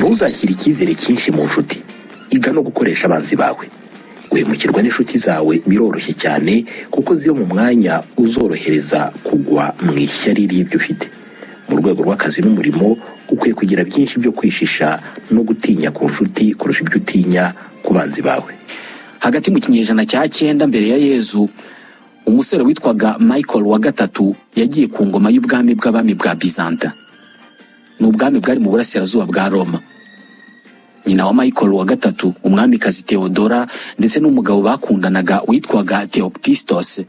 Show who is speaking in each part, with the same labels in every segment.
Speaker 1: ntuzashyire icyizere cyinshi mu nshuti, iga no gukoresha abanzi bawe. Guhemukirwa n'inshuti zawe biroroshye cyane kuko ziyo mu mwanya uzorohereza kugwa mu ishyari ry'ibyo ufite. Mu rwego rw'akazi n'umurimo ukwiye kugira byinshi byo kwishisha no gutinya ku nshuti kurusha ibyo utinya ku banzi bawe.
Speaker 2: Hagati mu kinyejana cya 9 mbere ya Yezu, umusore witwaga Michael wa gatatu yagiye ku ngoma y'ubwami bw'abami bwa Byzantin. Ni ubwami bwari mu burasirazuba bwa Roma. Nyina wa Michael wa gatatu, umwamikazi Theodora, ndetse n'umugabo bakundanaga witwaga Theoptistos,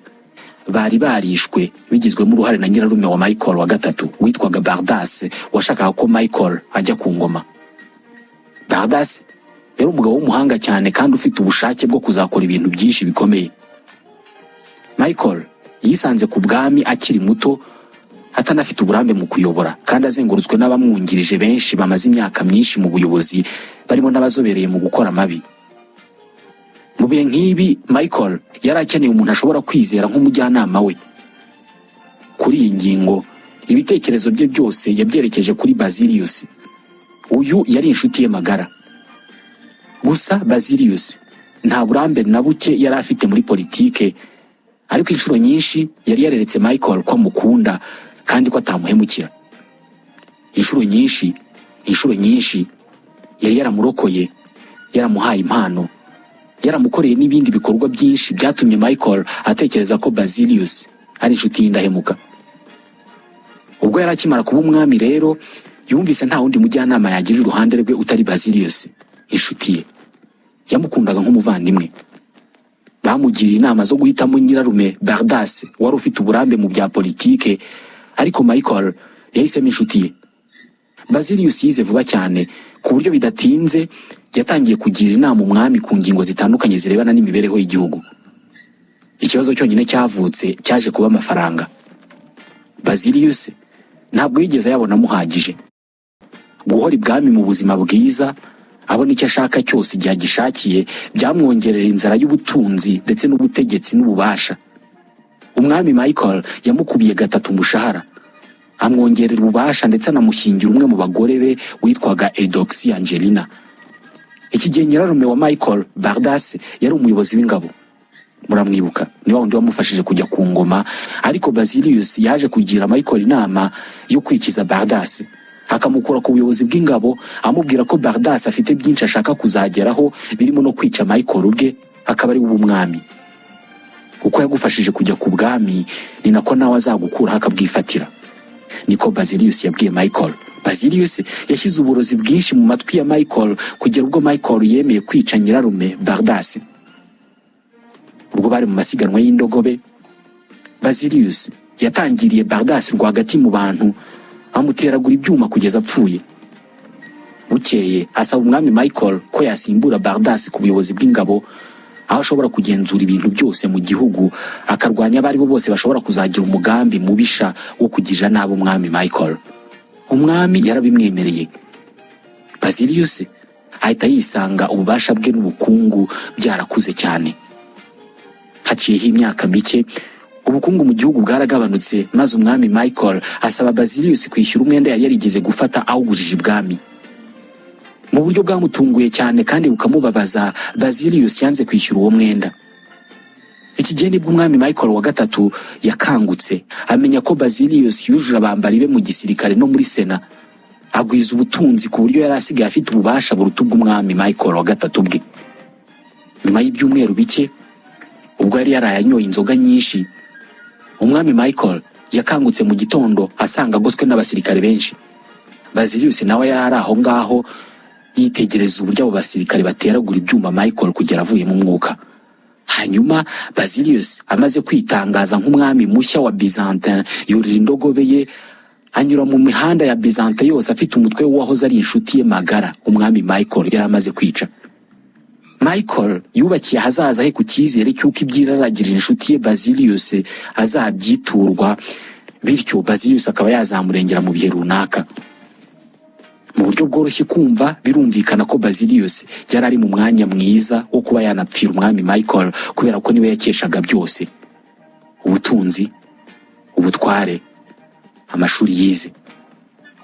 Speaker 2: bari barishwe bigizwemo uruhare na nyirarume wa Michael wa gatatu witwaga Bardas, washakaga ko Michael ajya ku ngoma. Bardas yari umugabo w'umuhanga cyane kandi ufite ubushake bwo kuzakora ibintu byinshi bikomeye. Michael yisanze ku bwami akiri muto, atanafite uburambe mu kuyobora, kandi azengurutswe n'abamwungirije benshi bamaze imyaka myinshi mu buyobozi, barimo n'abazobereye mu gukora amabi. Mu bihe nk'ibi, Michael yari akeneye umuntu ashobora kwizera nk'umujyanama we. Kuri iyi ngingo, ibitekerezo bye byose yabyerekeje kuri Basilius. Uyu yari inshuti ye magara. Gusa Basilius nta burambe na buke yari afite muri politike, ariko inshuro nyinshi yari yareretse Michael ko amukunda kandi ko atamuhemukira. Inshuro nyinshi yari yaramurokoye, yaramuhaye impano, yaramukoreye n'ibindi bikorwa byinshi byatumye Michael atekereza ko Basilius ari inshuti y'indahemuka. Ubwo yari akimara kuba umwami rero, yumvise nta wundi mujyanama yagira iruhande rwe utari Basilius, inshuti ye. Yamukundaga nk'umuvandimwe. Bamugiriye inama zo guhitamo nyirarume Bardas, wari ufite uburambe mu bya politike, ariko Michael yahisemo inshuti ye. Basilius yize vuba cyane ku buryo bidatinze yatangiye kugira inama umwami ku ngingo zitandukanye zirebana n'imibereho y'igihugu. Ikibazo cyonyine cyavutse cyaje kuba amafaranga. Basilius ntabwo yigeze yabona muhagije. Guhora ibwami mu buzima bwiza, abona icyo ashaka cyose igihe agishakiye, byamwongerera inzara y'ubutunzi ndetse n'ubutegetsi n'ububasha. Umwami Michael yamukubiye 3 umushahara, amwongerera ububasha ndetse anamushyingira umwe mu bagore be witwaga Eudoxie Angelina. Iki gihe nyirarume wa Michael, Bardas, yari umuyobozi w'ingabo. Muramwibuka, ni wa wundi wamufashije kujya ku ngoma, ariko Basilius yaje kugira Michael inama yo kwikiza Bardas, akamukura ku buyobozi bw'ingabo, amubwira ko Bardas afite byinshi ashaka kuzageraho birimo no kwica Michael ubwe akaba ari umwami. Uko yagufashije kujya ku bwami, ni nako nawe azagukuraho akabwifatira. Niko Basilius yabwiye Michael. Basilius yashyize uburozi bwinshi mu matwi ya Michael kugera ubwo Michael yemeye kwica nyirarume Bardas. Ubwo bari mu masiganwa y'indogobe, Basilius yatangiriye Bardas rwagati mu bantu, amuteragura ibyuma kugeza apfuye. Bukeye asaba umwami Michael ko yasimbura Bardas ku buyobozi bw'ingabo, aho ashobora kugenzura ibintu byose mu gihugu, akarwanya abari bo bose bashobora kuzagira umugambi mubisha wo kugirira nabi umwami Michael. Umwami yarabimwemereye. Basilius ahita yisanga ububasha bwe n'ubukungu byarakuze cyane. Haciyeho imyaka mike, ubukungu mu gihugu bwaragabanutse, maze umwami Michael asaba Basilius kwishyura umwenda yari yarigeze gufata awugurije ibwami. Mu buryo bwamutunguye cyane kandi bukamubabaza, Basilius yanze kwishyura uwo mwenda. Iki gihe nibwo umwami Michael wa gatatu yakangutse, amenya ko Basilius yujuje abambari be mu gisirikare no muri sena, agwiza ubutunzi ku buryo yari asigaye afite ububasha buruta ubw'umwami Michael wa gatatu bwe. Nyuma y'ibyumweru bike, ubwo yari yarayanyoye inzoga nyinshi, umwami Michael yakangutse mu gitondo asanga agoswe n'abasirikare benshi. Basilius nawe yari ari aho ngaho yitegereza uburyo abo basirikare bateragura ibyuma Michael kugera avuye mu mwuka. Hanyuma Basilius amaze kwitangaza nk'umwami mushya wa Byzantin, yurira indogobe ye anyura mu mihanda ya Byzantin yose afite umutwe w'uwahoze ari inshuti ye magara, umwami Michael yari amaze kwica. Michael yubakiye ahazaza he ku cyizere cy'uko ibyiza azagirira inshuti ye Basilius azabyiturwa, bityo Basilius akaba yazamurengera mu bihe runaka. Mu buryo bworoshye kumva, birumvikana ko Basilius yari ari mu mwanya mwiza wo kuba yanapfira umwami Michael, kubera ko niwe yakeshaga byose: ubutunzi, ubutware, amashuri yize.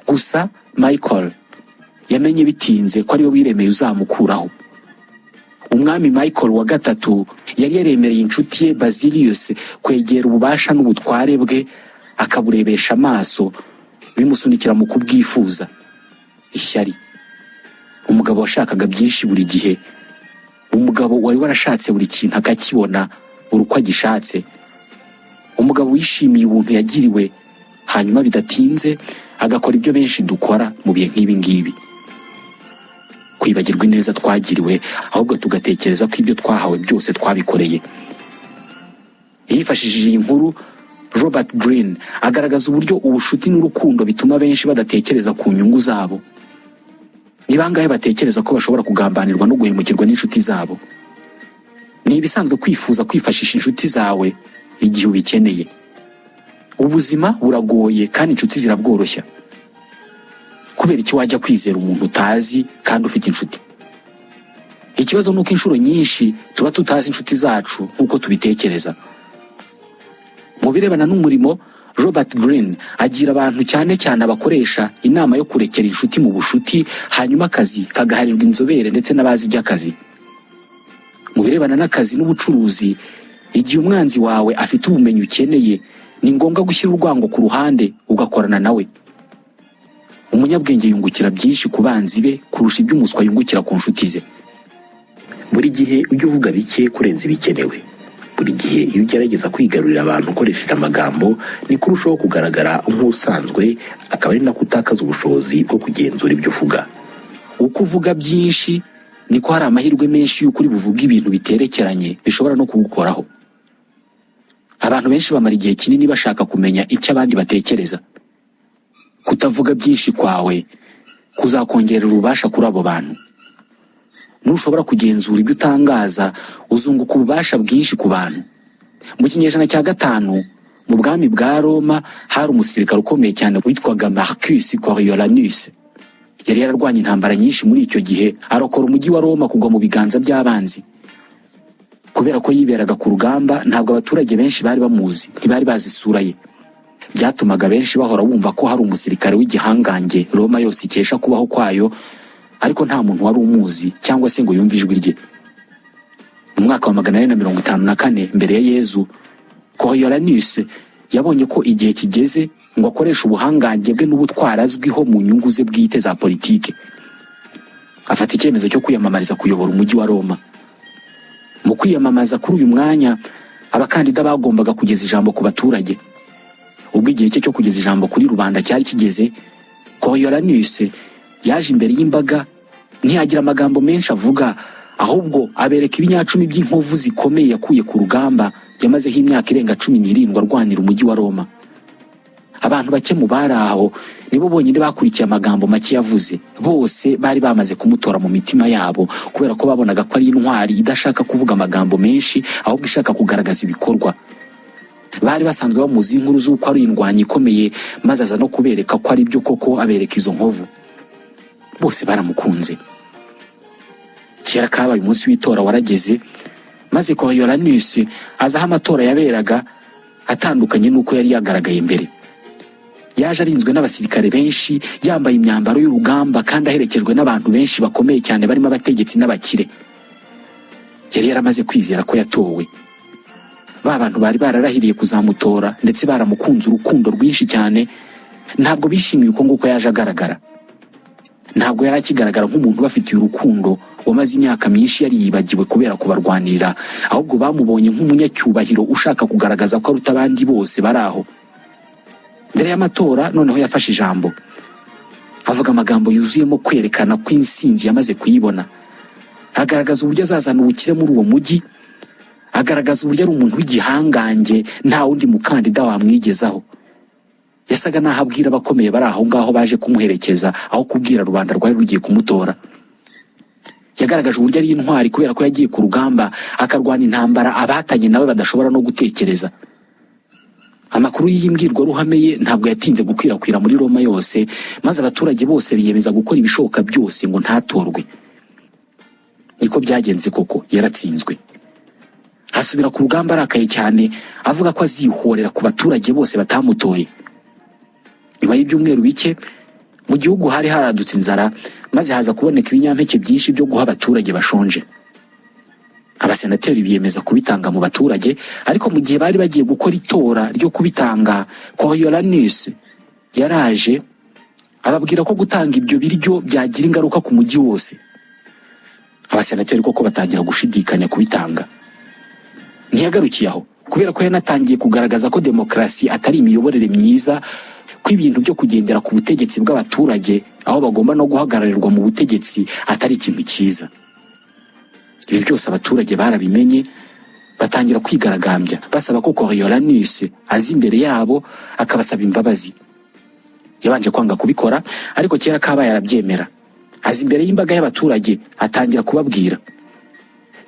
Speaker 2: Gusa Michael yamenye bitinze ko ariwe wiremeye uzamukuraho. Umwami Michael wa gatatu yari yaremereye inshuti ye Basilius kwegera ububasha n'ubutware bwe, akaburebesha amaso, bimusunikira mu kubwifuza. Ishyari. Umugabo washakaga byinshi buri gihe, umugabo wari warashatse buri kintu akakibona buri uko agishatse, umugabo wishimiye ubuntu yagiriwe, hanyuma bidatinze agakora ibyo benshi dukora mu bihe nk'ibi ngibi. Kwibagirwa ineza twagiriwe, ahubwo tugatekereza ko ibyo twahawe byose twabikoreye. Yifashishije iyi nkuru, Robert Greene agaragaza uburyo ubushuti n'urukundo bituma benshi badatekereza ku nyungu zabo. Ni bangahe batekereza ko bashobora kugambanirwa no guhemukirwa n'inshuti zabo? Ni ibisanzwe kwifuza kwifashisha inshuti zawe igihe ubikeneye. Ubuzima buragoye kandi inshuti zirabworoshya. Kubera iki wajya kwizera umuntu utazi kandi ufite inshuti? Ikibazo nuko inshuro nyinshi tuba tutazi inshuti zacu nk'uko tubitekereza. Mu birebana n'umurimo, Robert Greene agira abantu cyane cyane abakoresha inama yo kurekera inshuti mu bushuti, hanyuma akazi kagaharirwa inzobere ndetse n'abazi iby'akazi. Mu birebana n'akazi n'ubucuruzi, igihe umwanzi wawe afite ubumenyi ukeneye, ni ngombwa gushyira urwango ku ruhande ugakorana nawe. Umunyabwenge yungukira byinshi ku banzi be kurusha ibyo umuswa yungukira ku nshuti ze.
Speaker 1: Buri gihe ujye uvuga bike kurenza ibikenewe. Buri gihe iyo ugerageza kwigarurira abantu ukoresheje amagambo, ni kurushaho kugaragara nk'usanzwe, akaba ari nako utakaza ubushobozi bwo kugenzura ibyo uvuga.
Speaker 2: Uko uvuga byinshi niko hari amahirwe menshi y'uko uri buvuga ibintu biterekeranye bishobora no kugukoraho. Abantu benshi bamara igihe kinini bashaka kumenya icyo abandi batekereza. Kutavuga byinshi kwawe kuzakongerera ububasha kuri abo bantu. Nushobora kugenzura ibyo utangaza, uzunguka ububasha bwinshi ku bantu. Mu kinyejana cya 5 mu bwami bwa Roma hari umusirikare ukomeye cyane witwaga Marcus Coriolanus. Yari yararwanye intambara nyinshi muri icyo gihe, arokora umujyi wa Roma kugwa mu biganza by'abanzi. Kubera ko yiberaga ku rugamba, ntabwo abaturage benshi bari bamuzi, ntibari bazi isura ye. Byatumaga benshi bahora bumva ko hari umusirikare w'igihangange Roma yose ikesha kubaho kwayo, ariko nta muntu wari umuzi cyangwa se ngo yumve ijwi rye. Mu mwaka wa 454 mbere ya Yezu, Coriolanus yabonye ko igihe kigeze ngo akoreshe ubuhangange bwe n'ubutwara azwiho mu nyungu ze bwite za politike. Afata icyemezo cyo kwiyamamariza kuyobora umujyi wa Roma. Mu kwiyamamaza kuri uyu mwanya, abakandida bagombaga kugeza ijambo ku baturage. Ubwo igihe cye cyo kugeza ijambo kuri rubanda cyari kigeze, Coriolanus yaje imbere y'imbaga, ntiyagira amagambo menshi avuga, ahubwo abereka ibinyacumi by'inkovu zikomeye yakuye ku rugamba yamazeho imyaka irenga 17 arwanira umujyi wa Roma. Abantu bake mu bari aho nibo bonyine bakurikiye amagambo make yavuze. Bose bari bamaze kumutora mu mitima yabo, kubera ko babonaga ko ari intwari idashaka kuvuga amagambo menshi, ahubwo ishaka kugaragaza ibikorwa. Bari basanzwe bamuzi inkuru z'uko ari indwanyi ikomeye, maze aza no kubereka ko ari byo koko, abereka izo nkovu. Bose baramukunze. Kera kabaye umunsi w'itora warageze, maze Coriolanus azaho amatora yaberaga atandukanye n'uko yari yagaragaye mbere. Yaje arinzwe n'abasirikare benshi, yambaye imyambaro y'urugamba kandi aherekejwe n'abantu benshi bakomeye cyane barimo abategetsi n'abakire. Yari yaramaze kwizera ko yatowe. Ba bantu bari bararahiriye kuzamutora ndetse baramukunze urukundo rwinshi cyane, ntabwo bishimiye uko nguko yaje agaragara. Ntabwo yari akigaragara nk'umuntu bafitiye urukundo wamaze imyaka myinshi yari yibagiwe kubera kubarwanirira, ahubwo bamubonye nk'umunyacyubahiro ushaka kugaragaza ko aruta abandi bose bari aho. Mbere y'amatora noneho yafashe ijambo, avuga amagambo yuzuyemo kwerekana ko insinzi yamaze kuyibona. Agaragaza uburyo azazana ubukire muri uwo mujyi, agaragaza uburyo ari umuntu w'igihangange nta wundi mukandida wamwigezaho. Yasaga naho abwira abakomeye bari aho ngaho baje kumuherekeza, aho kubwira rubanda rwari rugiye kumutora. Yagaragaje uburyo ari intwari kubera ko yagiye ku rugamba akarwana intambara abatanye nawe badashobora no gutekereza. Amakuru y'imbwirwaruhame ye ntabwo yatinze gukwirakwira muri Roma yose, maze abaturage bose biyemeza gukora ibishoboka byose ngo ntatorwe. Niko byagenze koko, yaratsinzwe. Asubira ku rugamba arakaye cyane, avuga ko azihorera ku baturage bose batamutoye. Nyuma y'ibyumweru bike, mu gihugu hari haradutse inzara, maze haza kuboneka ibinyampeke byinshi byo guha abaturage bashonje. Abasenateri biyemeza kubitanga mu baturage, ariko mu gihe bari bagiye gukora itora ryo kubitanga, Coriolanus yaraje ababwira ko gutanga ibyo biryo byagira ingaruka ku mujyi wose. Abasenateri koko batangira gushidikanya kubitanga. Ntiyagarukiye aho, kubera ko yanatangiye kugaragaza ko demokarasi atari imiyoborere myiza, ko ibintu byo kugendera ku butegetsi bw'abaturage aho bagomba no guhagararirwa mu butegetsi atari ikintu cyiza. Ibi byose abaturage barabimenye, batangira kwigaragambya basaba ko Coriolanus azi imbere yabo akabasaba imbabazi. Yabanje kwanga kubikora, ariko kera kabaye arabyemera. Azi imbere y'imbaga y'abaturage atangira kubabwira.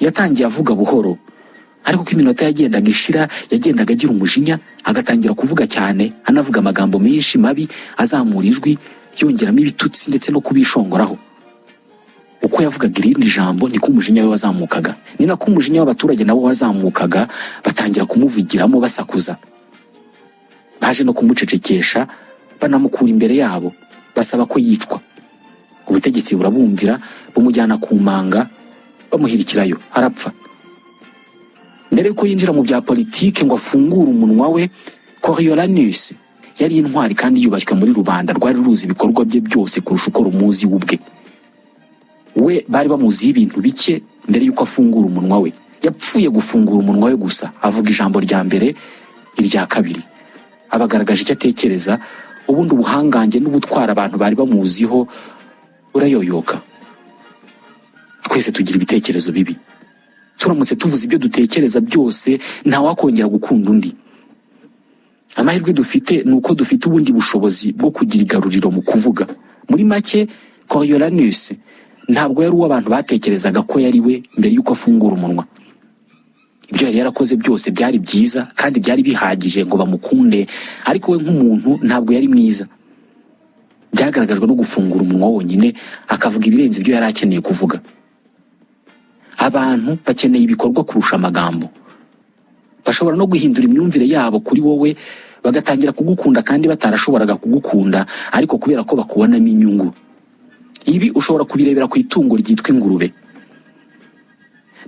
Speaker 2: Yatangiye avuga buhoro, ariko ko iminota yagendaga ishira yagendaga agira umujinya, agatangira kuvuga cyane, anavuga amagambo menshi mabi, azamura ijwi, yongeramo ibitutsi ndetse no kubishongoraho. Uko yavugaga irindi jambo niko umujinya we wazamukaga, ni nako umujinya w'abaturage nabo wazamukaga, batangira kumuvugiramo basakuza. Baje no kumucecekesha, banamukura imbere yabo, basaba ko yicwa. Ubutegetsi burabumvira, bumujyana ku manga, bamuhirikirayo, arapfa. Mbere yuko yinjira mu bya politike ngo afungure umunwa we, Coriolanus yari intwari kandi yubashywe muri rubanda rwari ruzi ibikorwa bye byose kurusha uko rumuzi ubwe. We bari bamuziho ibintu bike mbere yuko afungura umunwa we. Yapfuye gufungura umunwa we gusa, avuga ijambo rya mbere, irya kabiri. Abagaragaje icyo atekereza, ubundi ubuhangange n'ubutwara abantu bari bamuziho urayoyoka. Twese tugira ibitekerezo bibi. Turamutse tuvuze ibyo dutekereza byose, ntawakongera gukunda undi. Amahirwe dufite ni uko dufite ubundi bushobozi bwo kugira igaruriro mu kuvuga. Muri make, Coriolanus ntabwo yari uw'abantu batekerezaga ko yari we mbere yuko afungura umunwa. Ibyo yari yarakoze byose byari byiza kandi byari bihagije ngo bamukunde, ariko we nk'umuntu ntabwo yari mwiza. Byagaragajwe no gufungura umunwa wonyine, akavuga ibirenze ibyo yari akeneye kuvuga. Abantu bakeneye ibikorwa kurusha amagambo. Bashobora no guhindura imyumvire yabo kuri wowe, bagatangira kugukunda kandi batarashoboraga kugukunda, ariko kubera ko bakubonamo inyungu. Ibi ushobora kubirebera ku itungo ryitwa ingurube.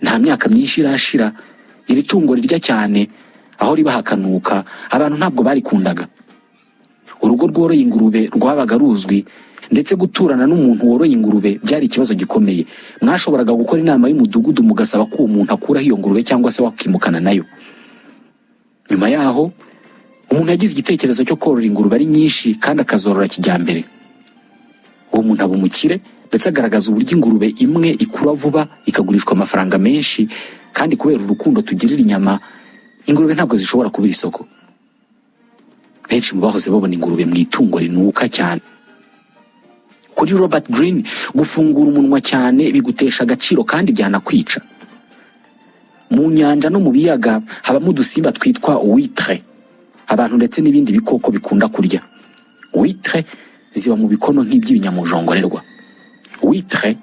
Speaker 2: Nta myaka myinshi irashira, iri tungo rirya cyane, aho riba hakanuka, abantu ntabwo barikundaga. Urugo rworoye ingurube rwabaga ruzwi, ndetse guturana n'umuntu woroye ingurube byari ikibazo gikomeye. Mwashoboraga gukora inama y'umudugudu mugasaba ko uwo muntu akuraho iyo ngurube cyangwa se wakimukana nayo. Nyuma yaho, umuntu yagize igitekerezo cyo korora ingurube ari nyinshi kandi akazorora kijyambere. Uwo muntu aba umukire, ndetse agaragaza uburyo ingurube imwe ikura vuba ikagurishwa amafaranga menshi, kandi kubera urukundo tugirira inyama, ingurube ntabwo zishobora kubura isoko. Benshi mu bahoze babona ingurube mu itungo rinuka cyane. Kuri Robert Greene, gufungura umunwa cyane bigutesha agaciro kandi byanakwica. Mu nyanja no mu biyaga habamo udusimba twitwa huître, abantu ndetse n'ibindi bikoko bikunda kurya. Huître ziba mu bikono nk'iby'ibinyamujongorerwa. Huître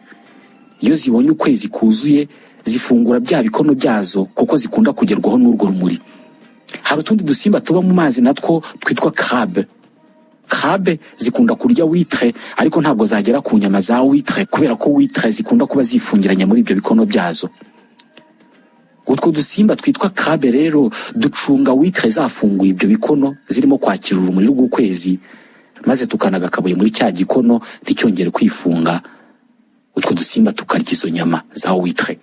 Speaker 2: iyo zibonye ukwezi kuzuye, zifungura bya bikono byazo kuko zikunda kugerwaho n'urwo rumuri. Hari utundi dusimba tuba mu mazi natwo twitwa crabe. Crabe zikunda kurya huître, ariko ntabwo zagera ku nyama za huître kubera ko huître zikunda kuba zifungiranye muri ibyo bikono byazo. Utwo dusimba twitwa crabe rero ducunga huître zafunguye ibyo bikono zirimo kwakira urumuri rw'ukwezi, maze tukanagakabuye muri cya gikono nticyongere kwifunga. Utwo dusimba tukarya izo nyama za huître.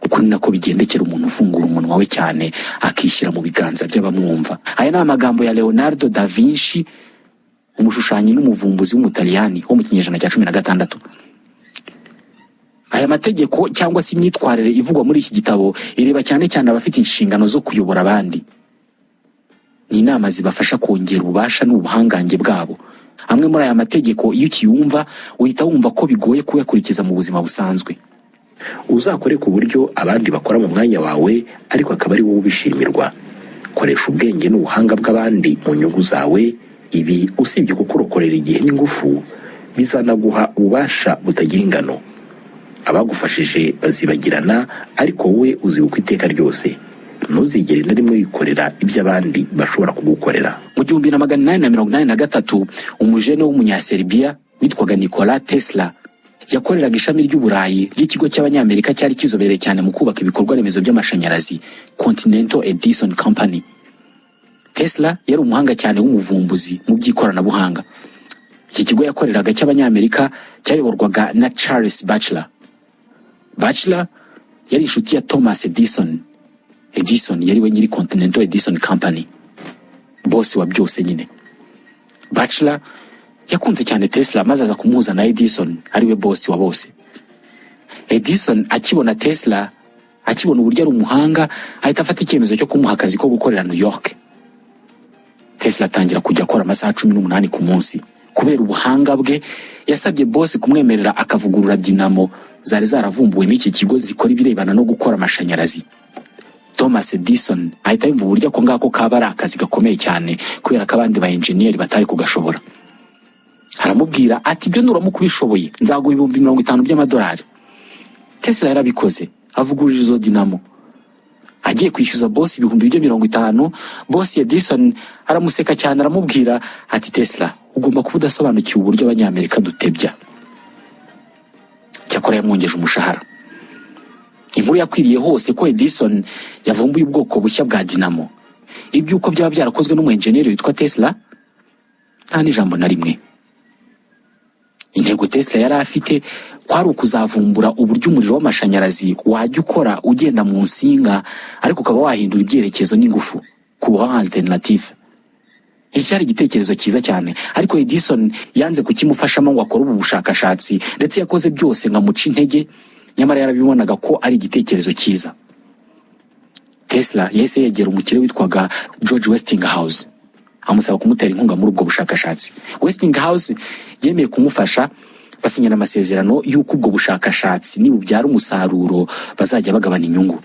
Speaker 2: Uko ni nako bigendekera umuntu ufungura umunwa we cyane akishyira mu biganza by'abamwumva. Aya ni amagambo ya Leonardo da Vinci, umushushanyi n'umuvumbuzi w'umutaliyani wo mu kinyejana cya 16. Aya mategeko cyangwa se imyitwarire ivugwa muri iki gitabo ireba cyane cyane abafite inshingano zo kuyobora abandi. Ni inama zibafasha kongera ububasha n'ubuhangange bwabo. Amwe muri aya mategeko iyo ukiyumva uhita wumva ko bigoye kuyakurikiza mu buzima busanzwe.
Speaker 1: Uzakore ku buryo abandi bakora mu mwanya wawe, ariko akaba ari wowe ubishimirwa. Koresha ubwenge n'ubuhanga bw'abandi mu nyungu zawe. Ibi usibye kukurokorera igihe n'ingufu, bizanaguha ububasha butagira ingano. Abagufashije bazibagirana, ariko wowe uzibuka iteka ryose. Ntuzigere na rimwe wikorera ibyo abandi bashobora kugukorera.
Speaker 2: Mu 1883 umujene w'umunyaserbiya witwaga Nikola Tesla yakoreraga ishami ry'Uburayi ry'ikigo cy'Abanyamerika cyari kizobereye cyane mu kubaka ibikorwa remezo by'amashanyarazi, Continental Edison Company. Tesla yari umuhanga cyane w'umuvumbuzi mu by'ikoranabuhanga. Iki kigo yakoreraga cy'Abanyamerika cyayoborwaga na Charles Batchelor. Batchelor yari inshuti ya Thomas Edison. Edison yari we nyiri Continental Edison Company, boss wa byose nyine. Batchelor yakunze cyane Tesla maze aza kumuhuza na Edison ariwe boss wa bose. Edison akibona Tesla, akibona uburyo ari umuhanga, ahita afata icyemezo cyo kumuha akazi ko gukorera New York. Tesla atangira kujya akora amasaha 18 ku munsi. Kubera ubuhanga bwe, yasabye boss kumwemerera akavugurura dinamo zari zaravumbuwe n'iki kigo zikora ibirebana no gukora amashanyarazi. Thomas Edison ahita yumva uburyo ko ngako kaba ari akazi gakomeye cyane kubera ko abandi ba engineer batari kugashobora. Aramubwira ati ibyo nuramuka ubishoboye nzaguha $50,000 by'amadolari. Tesla yarabikoze, avugurura izo dinamo. Agiye kwishyuza boss $50,000, boss Edison aramuseka cyane aramubwira ati Tesla, ugomba kuba udasobanukiwe uburyo Abanyamerika dutebya. Cyakora yamwongeje umushahara. Inkuru yakwiriye hose ko Edison yavumbuye ubwoko bushya bwa dinamo. Ibyuko byaba byarakozwe n'umuengineer witwa Tesla nta n'ijambo na rimwe. Intego Tesla yari afite kwari ukuzavumbura uburyo umuriro w'amashanyarazi wajya ukora ugenda mu nsinga ariko ukaba wahindura ibyerekezo n'ingufu courant alternative. Iki ari igitekerezo cyiza cyane, ariko Edison yanze kukimufashamo ngo akore ubu bushakashatsi ndetse yakoze byose nkamuca intege, nyamara yarabibonaga ko ari igitekerezo cyiza. Tesla yahise yegera umukire witwaga George Westinghouse amusaba kumutera inkunga muri ubwo bushakashatsi. Westinghouse yemeye kumufasha, basinyana amasezerano y'uko ubwo bushakashatsi nibubyara umusaruro bazajya bagabana inyungu.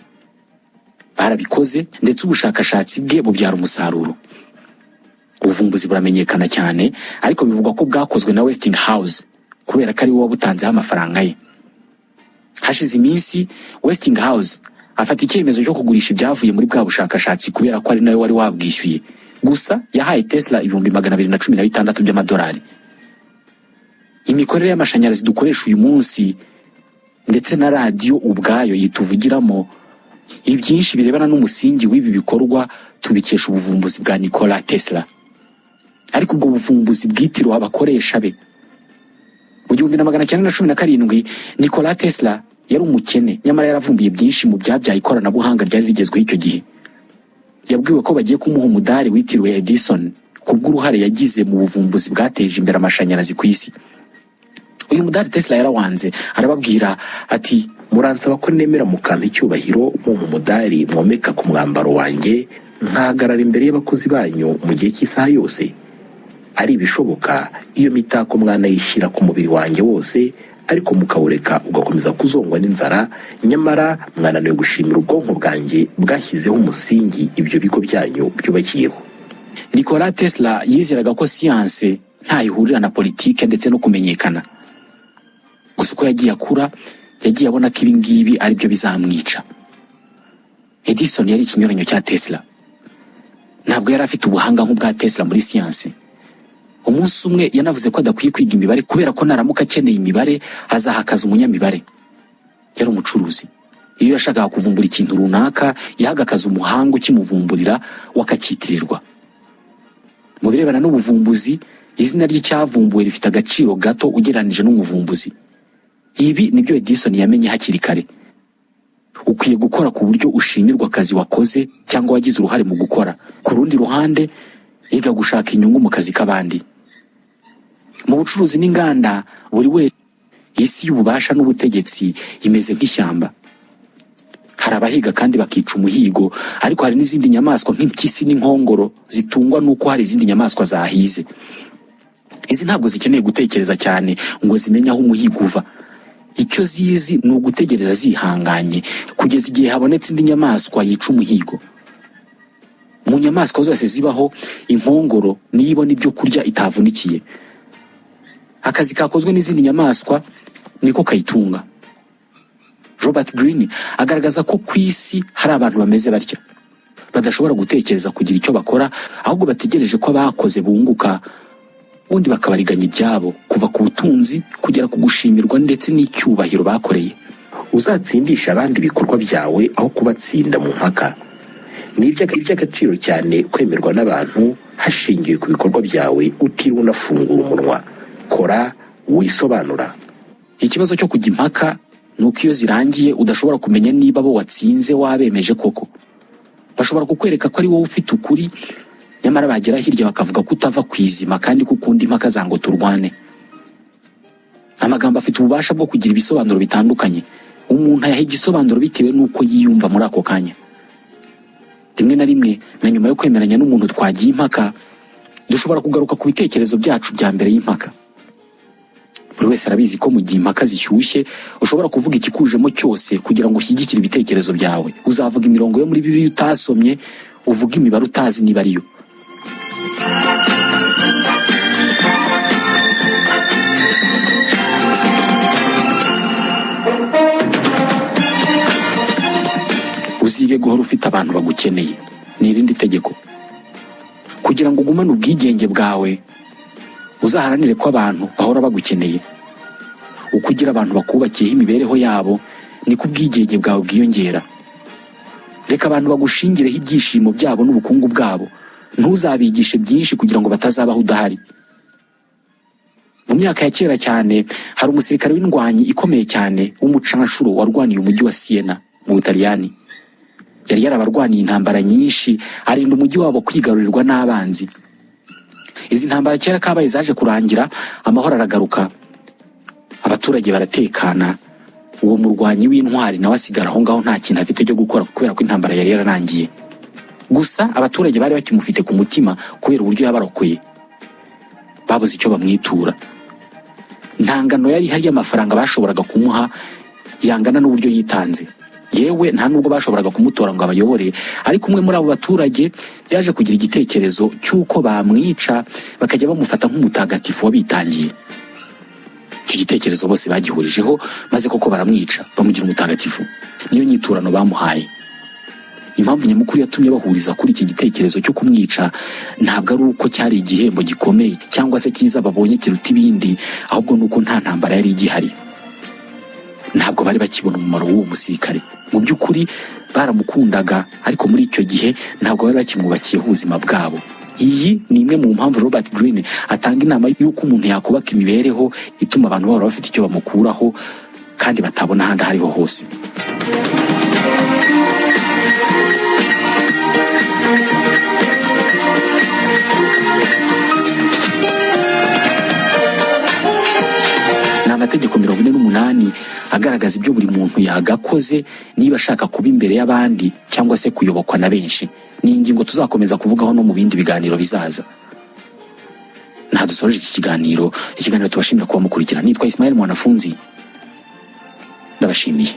Speaker 2: Barabikoze ndetse ubushakashatsi bwe bubyara umusaruro. Ubuvumbuzi buramenyekana cyane, ariko bivugwa ko bwakozwe na Westinghouse kubera ko ari we wabutanzeho amafaranga ye. Hashize iminsi Westinghouse afata icyemezo cyo kugurisha ibyavuye muri bwa bushakashatsi kubera ko ari nawe wari wabwishyuye. Gusa yahaye Tesla $216 by'amadolari. Imikorere y'amashanyarazi dukoresha uyu munsi ndetse na radio ubwayo yituvugiramo, ibyinshi birebana n'umusingi w'ibi bikorwa tubikesha ubuvumbuzi bwa Nikola Tesla. Ariko ubwo buvumbuzi bwitiriwe abakoresha be. Mu 1917 Nikola Tesla yari umukene, nyamara yaravumbuye byinshi mu byabyaye ikoranabuhanga ryari rigezweho icyo gihe. Yabwiwe ko bagiye kumuha umudari witiriwe Edison kubw'uruhare yagize mu buvumbuzi bwateje imbere amashanyarazi ku isi. Uyu mudari Tesla yarawanze, arababwira ati
Speaker 1: muransaba ko nemera mukampa icyubahiro mu mudari mwomeka ku mwambaro wanjye nkahagarara imbere y'abakozi banyu mu gihe cy'isaha yose. Ari bishoboka iyo mitako mwanayishyira ku mubiri wanjye wose, ariko mukawureka ugakomeza kuzongwa n'inzara, nyamara mwananiwe gushimira ubwonko bwanjye bwashyizeho umusingi ibyo bigo byanyu byubakiyeho.
Speaker 2: Nikola Tesla yizeraga ko siyanse nta ihurira na politike ndetse no kumenyekana. Gusa uko yagiye akura, yagiye abona ko ibi ngibi ari byo bizamwica. Edison yari ikinyuranyo cya Tesla. Ntabwo yari afite ubuhanga nk'ubwa Tesla muri siyanse. Umunsi umwe yanavuze ko adakwiye kwiga imibare kubera ko naramuka akeneye imibare azahakaza umunyamibare. Yari umucuruzi. Iyo yashakaga kuvumbura ikintu runaka, yahagakaza umuhanga ukimuvumburira wakacyitirirwa. Mu birebana n'ubuvumbuzi, izina ry'icyavumbuwe rifite agaciro gato ugereranije n'umuvumbuzi. Ibi nibyo Edison yamenye hakiri kare. Ukwiye gukora ku buryo ushimirwa akazi wakoze cyangwa wagize uruhare mu gukora. Ku rundi ruhande, yiga gushaka inyungu mu kazi k'abandi. Mu bucuruzi n'inganda, buri wese isi y'ububasha n'ubutegetsi imeze nk'ishyamba. Hari abahiga kandi bakica umuhigo, ariko hari n'izindi nyamaswa nk'impyisi n'inkongoro zitungwa n'uko hari izindi nyamaswa zahize. Izi ntabwo zikeneye gutekereza cyane ngo zimenye aho umuhigo uva. Icyo zizi ni ugutegereza zihanganye kugeza igihe habonetse indi nyamaswa yica umuhigo. Mu nyamaswa zose zibaho, inkongoro niyo ibona ibyo kurya itavunikiye. Akazi kakozwe n'izindi nyamaswa niko kayitunga. Robert Greene agaragaza ko ku isi hari abantu bameze batya, badashobora gutekereza kugira icyo bakora, ahubwo bategereje ko abakoze bunguka ubundi bakabariganya ibyabo kuva ku butunzi kugera ku gushimirwa ndetse n'icyubahiro bakoreye.
Speaker 1: uzatsindisha abandi ibikorwa byawe aho kubatsinda mu mpaka. Ni iby'agaciro cyane kwemerwa n'abantu hashingiwe ku bikorwa byawe utiriwe unafungura umunwa. Kora wisobanura.
Speaker 2: Ikibazo cyo kujya impaka ni uko iyo zirangiye udashobora kumenya niba abo watsinze wabemeje koko. Bashobora kukwereka ko ari wowe ufite ukuri, nyamara bagera hirya bakavuga ko utava ku izima kandi ko ukunda impaka za ngo turwane. Amagambo afite ububasha bwo kugira ibisobanuro bitandukanye. Umuntu ayaha igisobanuro bitewe n'uko yiyumva muri ako kanya. Rimwe na rimwe na nyuma yo kwemeranya n'umuntu twagiye impaka, dushobora kugaruka ku bitekerezo byacu bya mbere y'impaka. Buri wese arabizi ko mu gihe impaka zishyushye ushobora kuvuga ikikujemo cyose kugira ngo ushyigikire ibitekerezo byawe. Uzavuga imirongo yo muri Bibiliya utasomye, uvuga imibare utazi niba ariyo. Uzige guhora ufite abantu bagukeneye. Ni irindi tegeko. Kugira ngo ugumane ubwigenge bwawe, uzaharanire ko abantu bahora bagukeneye. Uko ugira abantu bakubakiyeho imibereho yabo, niko ubwigenge bwawe bwiyongera. Reka abantu bagushingireho ibyishimo byabo n'ubukungu bwabo. Ntuzabigishe byinshi kugira ngo batazabaho udahari. Mu myaka ya kera cyane, hari umusirikare w'indwanyi ikomeye cyane w'umucanshuro warwaniye umujyi wa Siena mu Butaliyani. Yari yarabarwaniye intambara nyinshi, arinda umujyi wabo kwigarurirwa n'abanzi. Izi ntambara kera kabaye zaje kurangira, amahoro aragaruka. Abaturage baratekana. Uwo murwanyi w'intwari nawe asigara aho ngaho nta kintu afite cyo gukora kubera ko intambara yari yararangiye. Gusa abaturage bari bakimufite ku mutima kubera uburyo yabarokoye. Babuze icyo bamwitura. Ntangano yari hari y'amafaranga bashoboraga kumuha yangana n'uburyo yitanze. Yewe nta nubwo bashoboraga kumutora ngo abayobore, ariko umwe muri abo baturage yaje kugira igitekerezo cy'uko bamwica bakajya bamufata nk'umutagatifu wabitangiye. Icyo gitekerezo bose bagihurijeho, maze koko baramwica bamugira umutagatifu. Niyo nyiturano bamuhaye. Impamvu nyamukuru yatumye bahuriza kuri iki gitekerezo cyo kumwica ntabwo ari uko cyari igihembo gikomeye cyangwa se cyiza babonye kiruta ibindi, ahubwo nuko nta ntambara yari igihari. Ntabwo bari bakibona umumaro w'uwo musirikare. Mu by'ukuri baramukundaga, ariko muri icyo gihe ntabwo bari bakimwubakiyeho ubuzima bwabo. Iyi ni imwe mu mpamvu Robert Greene atanga inama y'uko umuntu yakubaka imibereho ituma abantu bahora bafite icyo bamukuraho kandi batabona ahandi ahariho hose. Amategeko 48 agaragaza ibyo buri muntu yagakoze niba ashaka kuba imbere y'abandi cyangwa se kuyobokwa na benshi. Ni ingingo tuzakomeza kuvugaho no mu bindi biganiro bizaza. Dusoreje iki kiganiro tubashimira kuba mukurikira. Nitwa Ismael Mwanafunzi. Ndabashimiye.